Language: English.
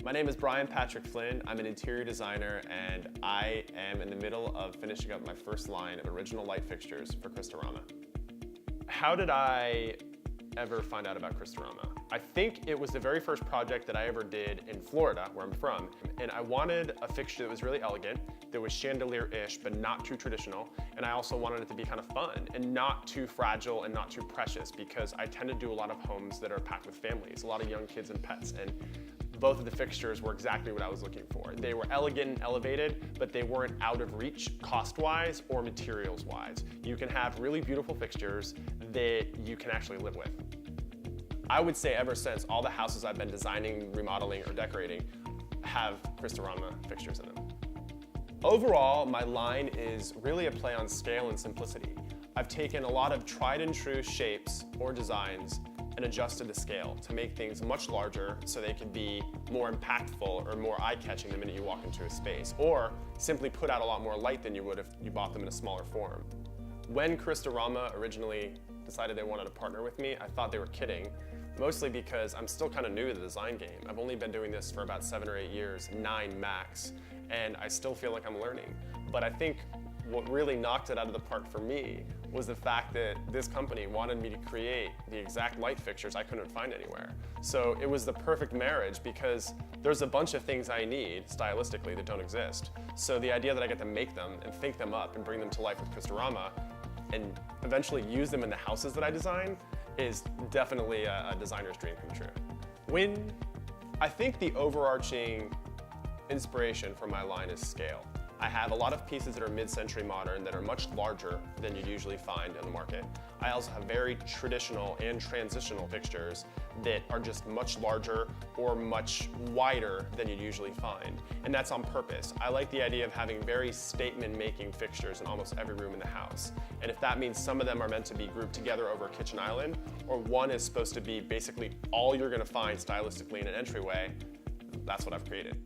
My name is Brian Patrick Flynn. I'm an interior designer and I am in the middle of finishing up my first line of original light fixtures for Crystorama. How did I ever find out about Crystorama? I think it was the very first project that I ever did in Florida, where I'm from, and I wanted a fixture that was really elegant, that was chandelier-ish, but not too traditional, and I also wanted it to be kind of fun and not too fragile and not too precious, because I tend to do a lot of homes that are packed with families, a lot of young kids and pets, and both of the fixtures were exactly what I was looking for. They were elegant and elevated, but they weren't out of reach cost-wise or materials-wise. You can have really beautiful fixtures that you can actually live with. I would say ever since, all the houses I've been designing, remodeling, or decorating have Crystorama fixtures in them. Overall, my line is really a play on scale and simplicity. I've taken a lot of tried and true shapes or designs and adjusted the scale to make things much larger so they can be more impactful or more eye-catching the minute you walk into a space, or simply put out a lot more light than you would if you bought them in a smaller form. When Crystorama originally decided they wanted to partner with me, I thought they were kidding, mostly because I'm still kind of new to the design game. I've only been doing this for about 7 or 8 years, 9 max, and I still feel like I'm learning. But I think what really knocked it out of the park for me was the fact that this company wanted me to create the exact light fixtures I couldn't find anywhere. So it was the perfect marriage because there's a bunch of things I need stylistically that don't exist. So the idea that I get to make them and think them up and bring them to life with Crystorama and eventually use them in the houses that I design is definitely a designer's dream come true. I think the overarching inspiration for my line is scale. I have a lot of pieces that are mid-century modern that are much larger than you'd usually find in the market. I also have very traditional and transitional fixtures that are just much larger or much wider than you'd usually find. And that's on purpose. I like the idea of having very statement-making fixtures in almost every room in the house. And if that means some of them are meant to be grouped together over a kitchen island, or one is supposed to be basically all you're gonna find stylistically in an entryway, that's what I've created.